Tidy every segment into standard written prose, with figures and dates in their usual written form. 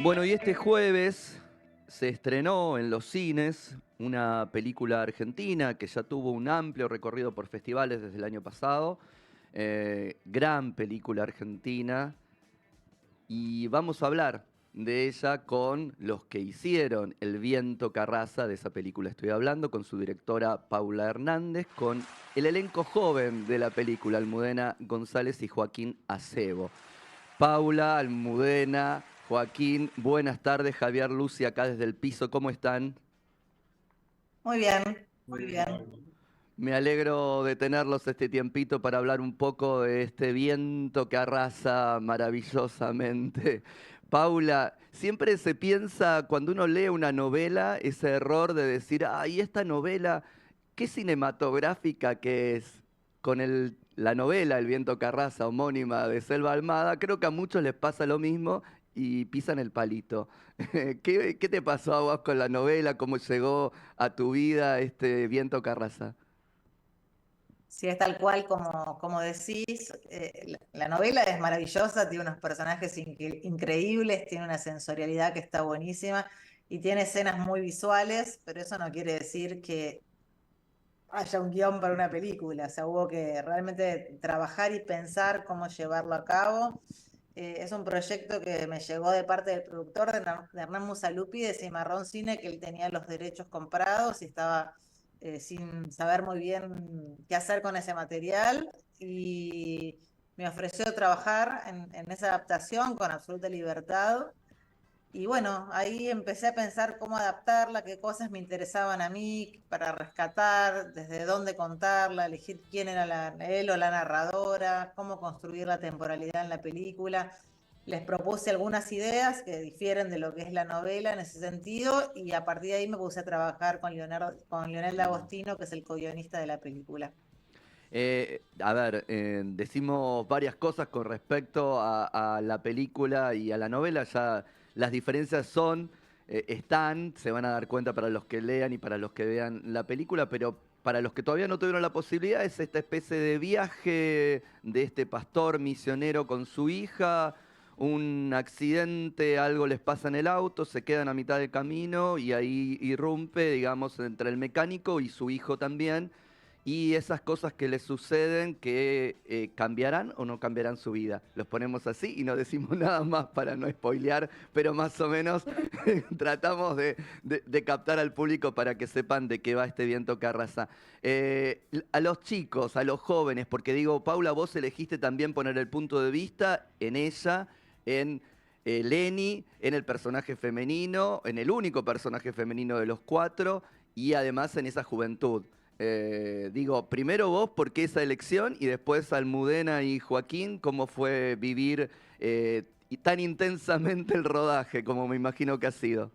Bueno, y este jueves se estrenó en los cines una película argentina que ya tuvo un amplio recorrido por festivales desde el año pasado. Gran película argentina. Y vamos a hablar de ella con los que hicieron El viento Carraza, de esa película estoy hablando, con su directora Paula Hernández, con el elenco joven de la película, Almudena González y Joaquín Acebo. Paula, Almudena, Joaquín, buenas tardes. Javier, Lucy, acá desde el piso, ¿cómo están? Muy bien, muy bien. Me alegro de tenerlos este tiempito para hablar un poco de este viento que arrasa maravillosamente. Paula, siempre se piensa cuando uno lee una novela ese error de decir, ay, esta novela, qué cinematográfica que es. Con la novela El viento que arrasa, homónima de Selva Almada, creo que a muchos les pasa lo mismo y pisan el palito. ¿Qué te pasó a vos con la novela? ¿Cómo llegó a tu vida este viento que arrasa? Si es tal cual como decís, la novela es maravillosa, tiene unos personajes increíbles, tiene una sensorialidad que está buenísima y tiene escenas muy visuales, pero eso no quiere decir que haya un guión para una película. O sea, hubo que realmente trabajar y pensar cómo llevarlo a cabo. Es un proyecto que me llegó de parte del productor de Hernán Musalupi de Cimarrón Cine, que él tenía los derechos comprados y estaba sin saber muy bien qué hacer con ese material. Y me ofreció trabajar en esa adaptación con absoluta libertad. Y bueno, ahí empecé a pensar cómo adaptarla, qué cosas me interesaban a mí para rescatar, desde dónde contarla, elegir quién era él o la narradora, cómo construir la temporalidad en la película. Les propuse algunas ideas que difieren de lo que es la novela en ese sentido y a partir de ahí me puse a trabajar con Leonel D'Agostino, que es el co-guionista de la película. A ver, decimos varias cosas con respecto a la película y a la novela. Ya las diferencias están, se van a dar cuenta para los que lean y para los que vean la película, pero para los que todavía no tuvieron la posibilidad es esta especie de viaje de este pastor misionero con su hija. Un accidente, algo les pasa en el auto, se quedan a mitad del camino y ahí irrumpe, digamos, entre el mecánico y su hijo también y esas cosas que les suceden que cambiarán o no cambiarán su vida. Los ponemos así y no decimos nada más para no spoilear, pero más o menos tratamos de captar al público para que sepan de qué va este viento que arrasa. A los chicos, a los jóvenes, porque digo, Paula, vos elegiste también poner el punto de vista en ella, en Lenny, en el personaje femenino, en el único personaje femenino de los cuatro y además en esa juventud. Digo, primero vos, ¿por qué esa elección? Y después Almudena y Joaquín, ¿cómo fue vivir y tan intensamente el rodaje, como me imagino que ha sido?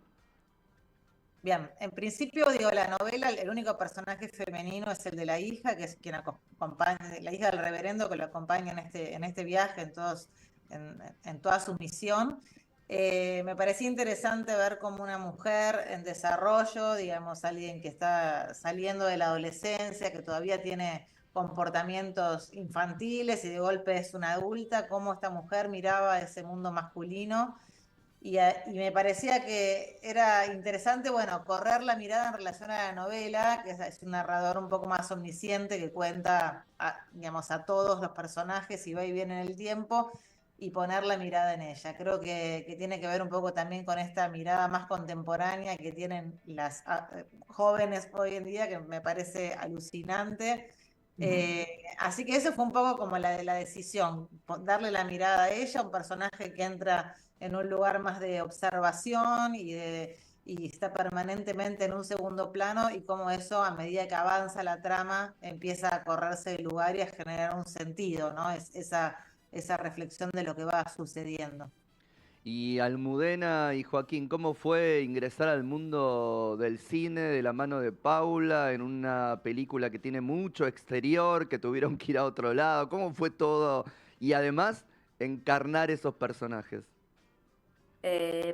Bien, en principio, digo, la novela, el único personaje femenino es el de la hija, que es quien acompaña, la hija del reverendo que lo acompaña en este viaje, en toda su misión. Me parecía interesante ver como una mujer en desarrollo, digamos, alguien que está saliendo de la adolescencia, que todavía tiene comportamientos infantiles y de golpe es una adulta, cómo esta mujer miraba ese mundo masculino y me parecía que era interesante, bueno, correr la mirada en relación a la novela, que es un narrador un poco más omnisciente que cuenta, digamos, a todos los personajes y va y viene en el tiempo y poner la mirada en ella. Creo que tiene que ver un poco también con esta mirada más contemporánea que tienen las jóvenes hoy en día, que me parece alucinante. Así que eso fue un poco como la decisión, darle la mirada a ella, un personaje que entra en un lugar más de observación y está permanentemente en un segundo plano y cómo eso a medida que avanza la trama empieza a correrse del lugar y a generar un sentido, ¿no? Esa reflexión de lo que va sucediendo. Y Almudena y Joaquín, ¿cómo fue ingresar al mundo del cine de la mano de Paula en una película que tiene mucho exterior, que tuvieron que ir a otro lado? ¿Cómo fue todo? Y además, encarnar esos personajes.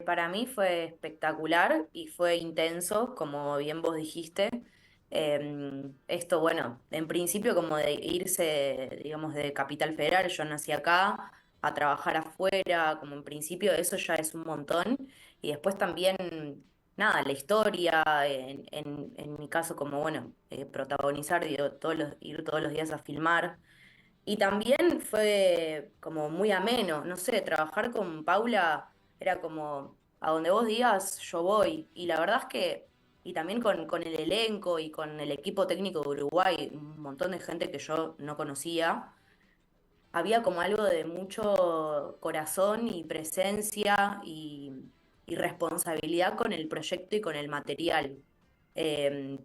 Para mí fue espectacular y fue intenso, como bien vos dijiste. Bueno, en principio como de irse, digamos, de Capital Federal, yo nací acá, a trabajar afuera, como en principio eso ya es un montón. Y después también, nada, la historia, en mi caso como, bueno, protagonizar, digo, ir todos los días a filmar. Y también fue como muy ameno, no sé, trabajar con Paula era como, a donde vos digas, yo voy. Y la verdad es que, y también con el elenco y con el equipo técnico de Uruguay, un montón de gente que yo no conocía, había como algo de mucho corazón y presencia y responsabilidad con el proyecto y con el material.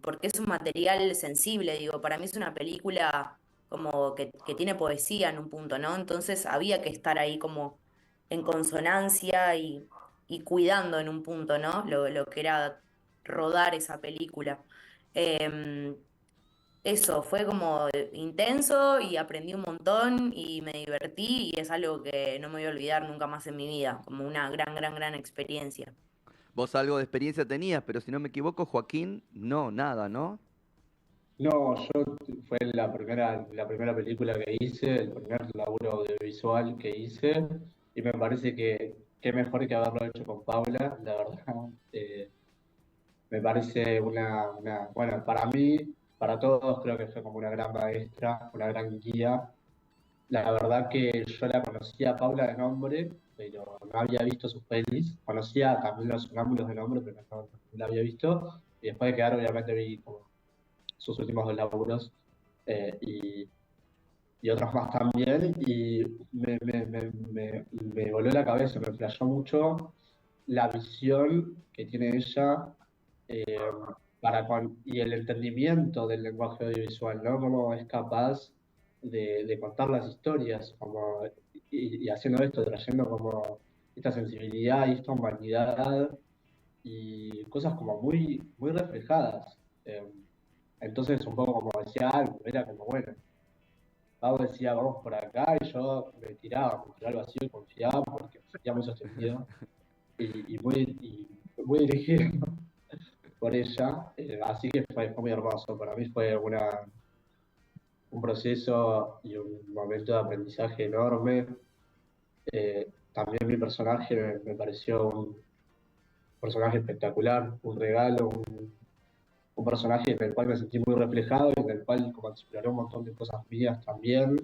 Porque es un material sensible, digo, para mí es una película como que tiene poesía en un punto, ¿no? Entonces había que estar ahí como en consonancia y cuidando en un punto, ¿no? Lo que era rodar esa película. Em, Eso, fue como intenso y aprendí un montón y me divertí y es algo que no me voy a olvidar nunca más en mi vida, como una gran, gran, gran experiencia. Vos algo de experiencia tenías, pero si no me equivoco, Joaquín, no, nada, ¿no? No, fue la primera película que hice, el primer laburo audiovisual que hice, y me parece que mejor que haberlo hecho con Paula, la verdad. Me parece bueno, para mí, para todos, creo que fue como una gran maestra, una gran guía. La verdad que yo la conocía a Paula de nombre, pero no había visto sus pelis. Conocía también Los Sonámbulos de nombre, pero no la había visto. Y después de quedar, obviamente vi como sus últimos dos laburos, y otros más también. Y me voló la cabeza, me flashó mucho la visión que tiene ella, eh, y el entendimiento del lenguaje audiovisual, ¿no? Cómo es capaz de contar las historias, como, y haciendo esto, trayendo como esta sensibilidad y esta humanidad y cosas como muy, muy reflejadas. Entonces, un poco como decía algo, era como, bueno, Pau decía, vamos por acá, y yo me tiraba al vacío y confiaba porque me sentía muy sostenido y muy dirigido por ella, así que fue muy hermoso. Para mí fue un proceso y un momento de aprendizaje enorme. También mi personaje me pareció un personaje espectacular, un regalo, un personaje en el cual me sentí muy reflejado y en el cual como exploré un montón de cosas mías también,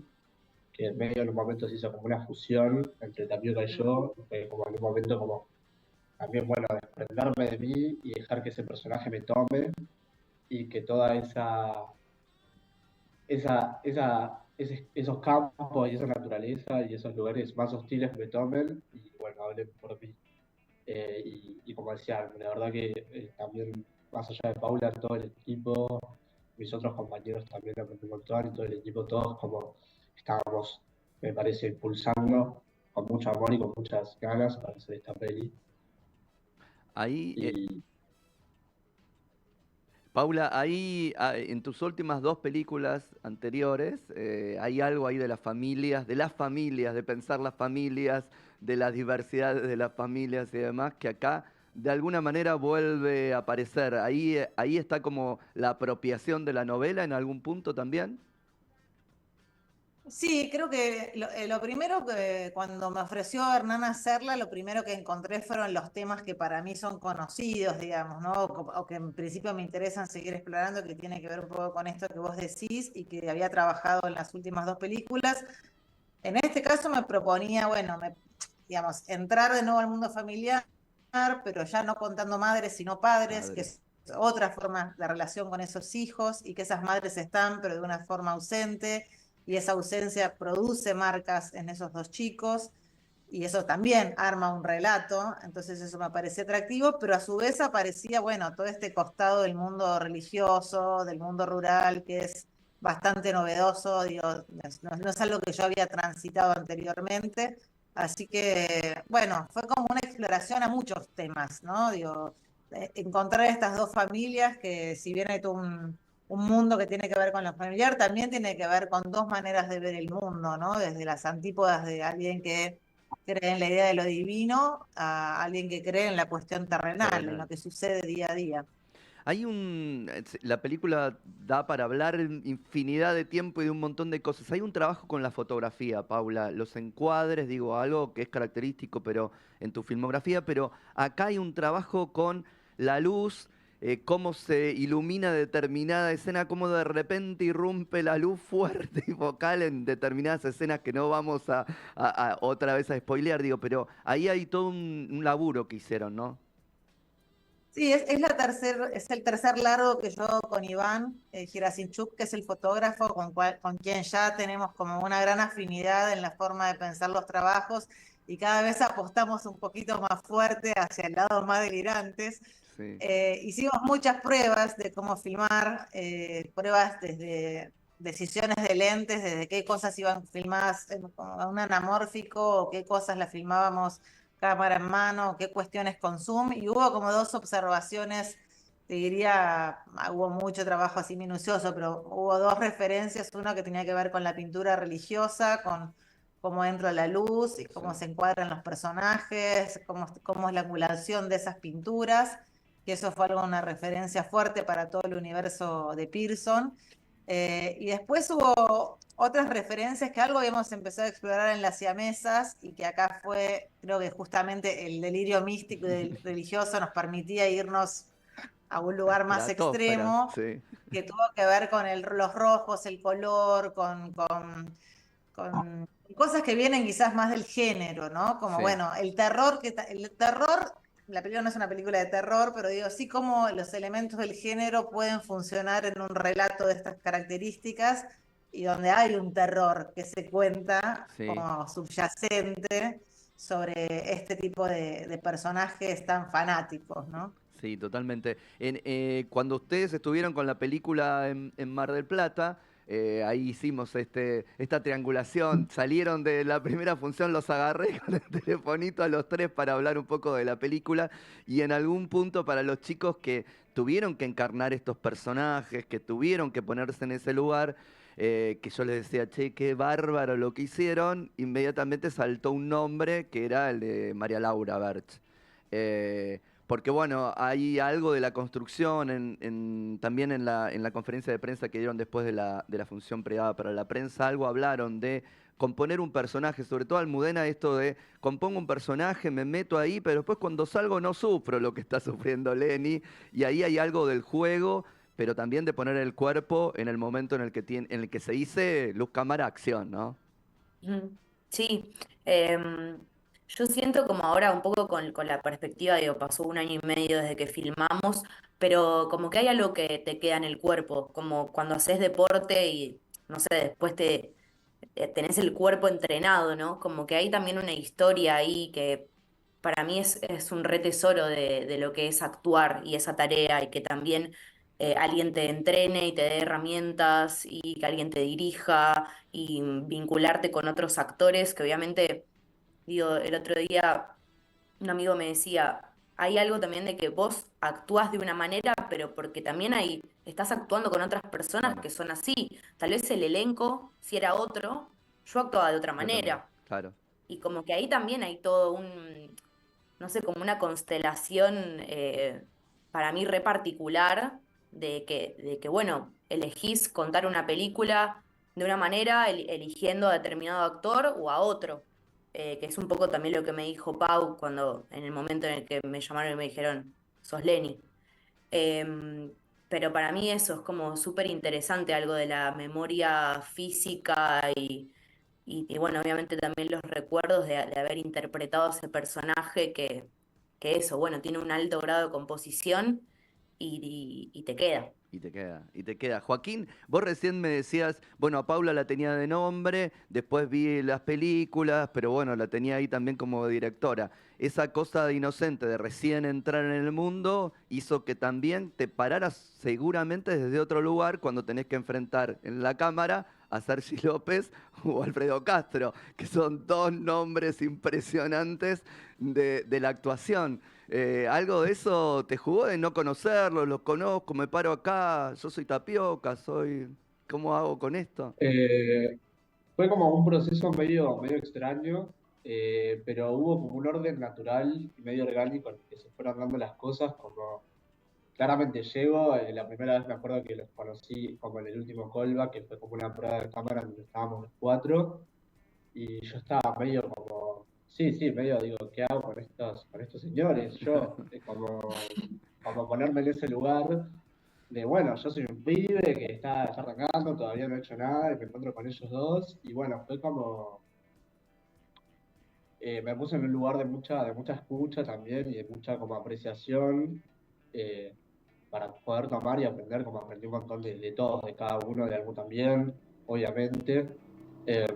que en medio de un momento se hizo como una fusión entre Tapioca y yo, como en un momento como también, bueno, desprenderme de mí y dejar que ese personaje me tome y que toda esos campos y esa naturaleza y esos lugares más hostiles me tomen y bueno, hablen por mí. Y como decía, la verdad que también, más allá de Paula, todo el equipo, mis otros compañeros también aprendí un montón y todo el equipo, todos como estábamos, me parece, impulsando con mucho amor y con muchas ganas para hacer esta peli. Ahí, Y Paula, ahí en tus últimas dos películas anteriores, hay algo ahí de las familias, de pensar las familias, de las diversidades de las familias y demás, que acá de alguna manera vuelve a aparecer. Ahí está como la apropiación de la novela en algún punto también. Sí, creo que lo primero que cuando me ofreció Hernán hacerla, lo primero que encontré fueron los temas que para mí son conocidos, digamos, ¿no? O que en principio me interesan seguir explorando, que tiene que ver un poco con esto que vos decís y que había trabajado en las últimas dos películas. En este caso me proponía, bueno, digamos, entrar de nuevo al mundo familiar, pero ya no contando madres, sino padres, que Padre. es otra forma de relación con esos hijos y que esas madres están, pero de una forma ausente, y esa ausencia produce marcas en esos dos chicos, y eso también arma un relato, entonces eso me parecía atractivo, pero a su vez aparecía, bueno, todo este costado del mundo religioso, del mundo rural, que es bastante novedoso, digo, no es algo que yo había transitado anteriormente, así que, bueno, fue como una exploración a muchos temas, ¿no? Digo, encontrar estas dos familias que si bien hay todo un mundo que tiene que ver con lo familiar, también tiene que ver con dos maneras de ver el mundo, ¿no? Desde las antípodas de alguien que cree en la idea de lo divino a alguien que cree en la cuestión terrenal, en lo Terrenal. que sucede día a día. La película da para hablar infinidad de tiempo y de un montón de cosas. Hay un trabajo con la fotografía, Paula, los encuadres, digo, algo que es característico pero en tu filmografía, pero acá hay un trabajo con la luz, cómo se ilumina determinada escena, cómo de repente irrumpe la luz fuerte y vocal en determinadas escenas que no vamos otra vez a spoilear, digo, pero ahí hay todo un laburo que hicieron, ¿no? Sí, es el tercer largo que yo hago con Iván Gerasimchuk, que es el fotógrafo con quien ya tenemos como una gran afinidad en la forma de pensar los trabajos y cada vez apostamos un poquito más fuerte hacia el lado más delirantes. Sí, Hicimos muchas pruebas de cómo filmar, pruebas desde decisiones de lentes, desde qué cosas iban filmadas en un anamórfico o qué cosas las filmábamos cámara en mano, qué cuestiones con zoom, y hubo como dos observaciones, te diría, hubo mucho trabajo así minucioso, pero hubo dos referencias, una que tenía que ver con la pintura religiosa, con cómo entra la luz y cómo sí. se encuadran los personajes, cómo es la angulación de esas pinturas, que eso fue algo, una referencia fuerte para todo el universo de Pearson. Y después hubo otras referencias que algo habíamos empezado a explorar en las siamesas y que acá fue, creo que justamente el delirio místico y religioso nos permitía irnos a un lugar más Estratosfera, extremo, sí. que tuvo que ver con los rojos, el color, con cosas que vienen quizás más del género, ¿no? Como, Sí. bueno, el terror, la película no es una película de terror, pero digo, sí como los elementos del género pueden funcionar en un relato de estas características y donde hay un terror que se cuenta Sí, como subyacente sobre este tipo de personajes tan fanáticos, ¿no? sí, totalmente. Cuando ustedes estuvieron con la película en Mar del Plata, ahí hicimos esta triangulación. Salieron de la primera función, los agarré con el telefonito a los tres para hablar un poco de la película y en algún punto para los chicos que tuvieron que encarnar estos personajes, que tuvieron que ponerse en ese lugar. Que yo les decía, che, qué bárbaro lo que hicieron, inmediatamente saltó un nombre que era el de María Laura Berch. Porque bueno, hay algo de la construcción también en la conferencia de prensa que dieron después de la función privada para la prensa, algo hablaron de componer un personaje, sobre todo Almudena, esto de compongo un personaje, me meto ahí, pero después cuando salgo no sufro lo que está sufriendo Lenny, y ahí hay algo del juego, pero también de poner el cuerpo en el momento en el que se dice luz, cámara, acción, ¿no? Ujú. Sí, em, yo siento como ahora un poco con la perspectiva, digo, pasó un año y medio desde que filmamos, pero como que hay algo que te queda en el cuerpo, como cuando haces deporte y, no sé, después tenés el cuerpo entrenado, ¿no? Como que hay también una historia ahí que para mí es un re tesoro de lo que es actuar y esa tarea y que también alguien te entrene y te dé herramientas y que alguien te dirija y vincularte con otros actores que obviamente, digo, el otro día un amigo me decía, hay algo también de que vos actúas de una manera, pero porque también estás actuando con otras personas Claro, que son así. Tal vez el elenco, si era otro, yo actuaba de otra yo también, manera. claro. Y como que ahí también hay todo no sé, como una constelación para mí re particular de que, bueno, elegís contar una película de una manera, eligiendo a determinado actor o a otro, que es un poco también lo que me dijo Pau cuando, en el momento en el que me llamaron y me dijeron, sos Lenny. Em, pero para mí eso es como súper interesante, algo de la memoria física y bueno, obviamente también los recuerdos de haber interpretado ese personaje que eso, bueno, tiene un alto grado de composición y te queda. Y te queda, y te queda. Joaquín, vos recién me decías, bueno, a Paula la tenía de nombre, después vi las películas, pero bueno, la tenía ahí también como directora. Esa cosa de inocente, de recién entrar en el mundo, hizo que también te pararas seguramente desde otro lugar cuando tenés que enfrentar en la cámara a Sergi López o Alfredo Castro, que son dos nombres impresionantes de la actuación. ¿Algo de eso te jugó de no conocerlos? Los conozco, me paro acá, yo soy tapioca, ¿Cómo hago con esto? Eh, Fue como un proceso medio extraño, pero hubo como un orden natural y medio orgánico en el que se fueron dando las cosas, como claramente llego, la primera vez me acuerdo que los conocí como en el último callback, que fue como una prueba de cámara donde estábamos los cuatro, y yo estaba medio como, sí, sí, medio digo, ¿qué hago con estos señores? Yo, como ponerme en ese lugar de, bueno, yo soy un pibe que está arrancando, todavía no he hecho nada, y me encuentro con ellos dos, y bueno, fue como, me puse en un lugar de mucha escucha también y de mucha como apreciación, eh, para poder tomar y aprender, como aprendí un montón de todos, de cada uno, de algo también, obviamente. Eh,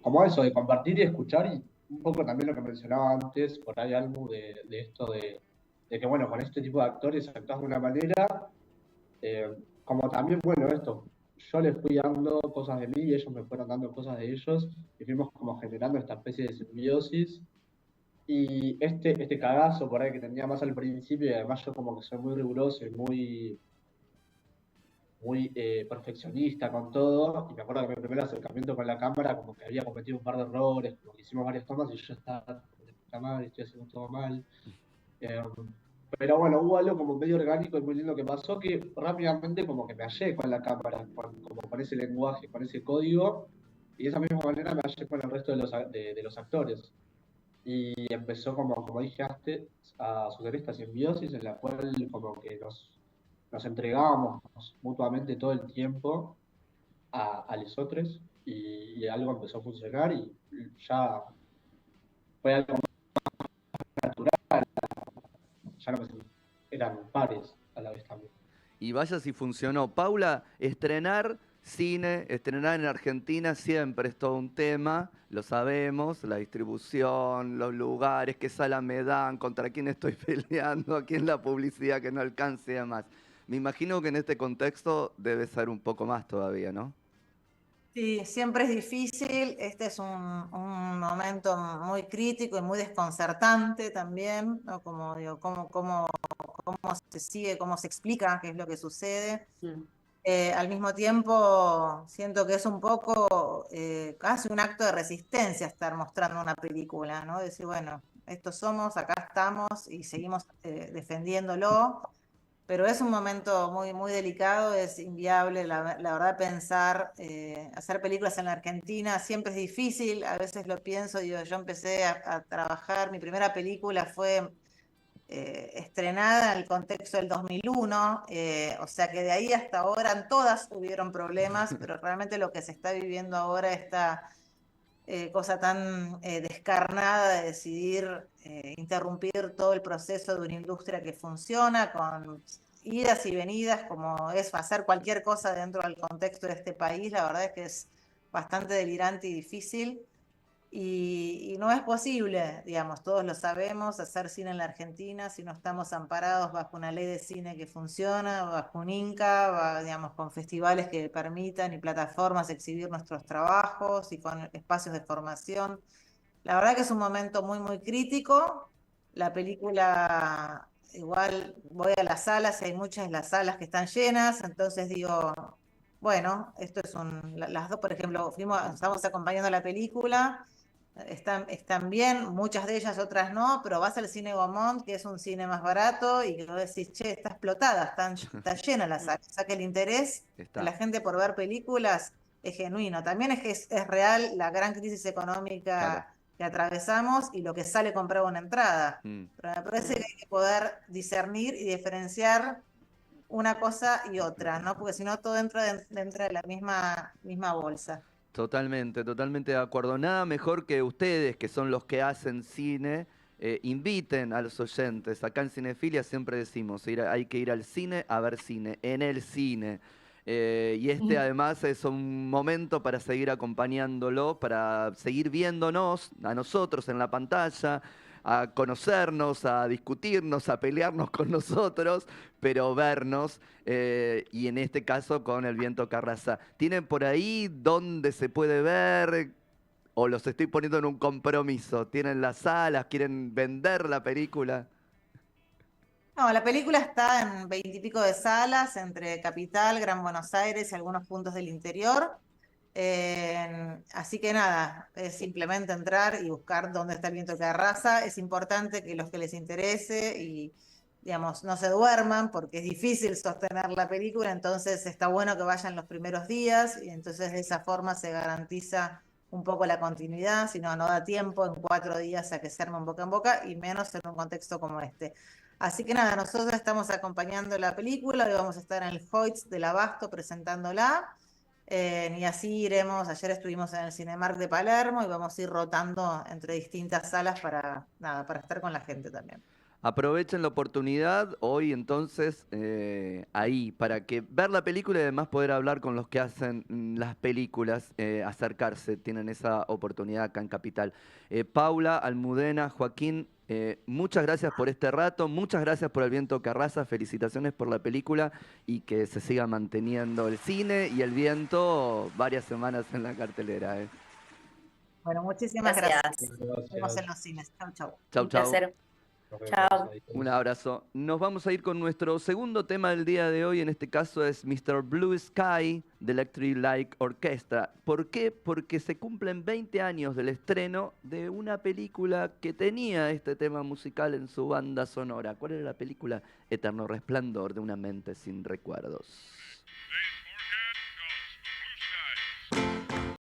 Como eso, de compartir y escuchar, y un poco también lo que mencionaba antes, por ahí algo de esto de que, bueno, con este tipo de actores actúas de una manera, eh, como también, bueno, esto, yo les fui dando cosas de mí y ellos me fueron dando cosas de ellos, y fuimos como generando esta especie de simbiosis. Y este cagazo por ahí que tenía más al principio, y además yo como que soy muy riguroso y muy perfeccionista con todo, y me acuerdo que mi primer acercamiento con la cámara, como que había cometido un par de errores, como que hicimos varias tomas y yo estaba de puta madre, estoy haciendo todo mal. Eh, pero bueno, hubo algo como medio orgánico y muy lindo que pasó, que rápidamente como que me hallé con la cámara, como con ese lenguaje, con ese código, y de esa misma manera me hallé con el resto de los actores. Y empezó como dije antes, a suceder esta simbiosis en la cual como que nos entregábamos mutuamente todo el tiempo a los otros, y algo empezó a funcionar y ya fue algo natural, ya no me eran pares a la vez también. Y vaya si funcionó. Paula, estrenar cine, estrenar en Argentina siempre es todo un tema, lo sabemos, la distribución, los lugares, qué sala me dan, contra quién estoy peleando, a quién la publicidad que no alcance y demás. Me imagino que en este contexto debe ser un poco más todavía, ¿no? Sí, siempre es difícil. Este es un momento muy crítico y muy desconcertante también, ¿no? Como digo, cómo se sigue, cómo se explica qué es lo que sucede. Mm. Al mismo tiempo, siento que es un poco casi un acto de resistencia estar mostrando una película, ¿no? Decir, bueno, estos somos, acá estamos y seguimos defendiéndolo. Pero es un momento muy, muy delicado, es inviable, la verdad, pensar, hacer películas en la Argentina siempre es difícil, a veces lo pienso, digo, yo empecé a trabajar, mi primera película fue estrenada en el contexto del 2001, o sea que de ahí hasta ahora todas hubieron problemas, pero realmente lo que se está viviendo ahora, esta cosa tan descarnada de decidir interrumpir todo el proceso de una industria que funciona con idas y venidas, como es hacer cualquier cosa dentro del contexto de este país, la verdad es que es bastante delirante y difícil. Y no es posible, digamos, todos lo sabemos, hacer cine en la Argentina si no estamos amparados bajo una ley de cine que funciona, bajo un INCA, digamos, con festivales que permitan y plataformas exhibir nuestros trabajos y con espacios de formación. La verdad que es un momento muy, muy crítico. La película, igual voy a las salas y hay muchas de las salas que están llenas, entonces digo, bueno, esto es las dos, por ejemplo, estamos acompañando la película. Están bien, muchas de ellas, otras no, pero vas al cine Gaumont, que es un cine más barato, y que vos decís, che, está explotada, está llena la sala. O sea que el interés de la Está, gente por ver películas es genuino. También es que es real la gran crisis claro. económica que atravesamos y lo que sale comprar una entrada. Mm. Pero me parece que Mm. hay que poder discernir y diferenciar una cosa y otra, ¿no? Porque si no, todo entra dentro de la misma bolsa. Totalmente, totalmente de acuerdo. Nada mejor que ustedes, que son los que hacen cine, inviten a los oyentes. Acá en Cinefilia siempre decimos, hay que ir al cine a ver cine, en el cine. Y este además es un momento para seguir acompañándolo, para seguir viéndonos a nosotros en la pantalla, a conocernos, a discutirnos, a pelearnos con nosotros, pero vernos, y en este caso con El viento que arrasa. ¿Tienen por ahí dónde se puede ver? ¿O los estoy poniendo en un compromiso? ¿Tienen las salas? ¿Quieren vender la película? No, la película está en 20 y pico de salas entre Capital, Gran Buenos Aires y algunos puntos del interior. Así que nada, es simplemente entrar y buscar dónde está el viento que arrasa. Es importante que los que les interese digamos, no se duerman porque es difícil sostener la película, entonces está bueno que vayan los primeros días y entonces de esa forma se garantiza un poco la continuidad, si no, no da tiempo en 4 días a que se arme un boca en boca y menos en un contexto como este. Así que nada, nosotros estamos acompañando la película, hoy vamos a estar en el Hoyts del Abasto presentándola. Y así iremos, ayer estuvimos en el Cinemark de Palermo y vamos a ir rotando entre distintas salas para, nada, para estar con la gente también. Aprovechen la oportunidad hoy entonces ahí para que ver la película y además poder hablar con los que hacen las películas, acercarse, tienen esa oportunidad acá en Capital. Paula, Almudena, Joaquín, muchas gracias por este rato, muchas gracias por El viento que arrasa, felicitaciones por la película y que se siga manteniendo el cine y el viento varias semanas en la cartelera. Bueno, muchísimas gracias. Gracias. Nos vemos en Gracias. los cines. Chau, chau. Chau, Un chau. placer. Nos vemos. Chao. Adiós. Un abrazo. Nos vamos a ir con nuestro segundo tema del día de hoy. En este caso es Mr. Blue Sky de Electric Light Orchestra. ¿Por qué? Porque se cumplen 20 años del estreno de una película que tenía este tema musical en su banda sonora. ¿Cuál era la película? Eterno Resplandor de una mente sin recuerdos.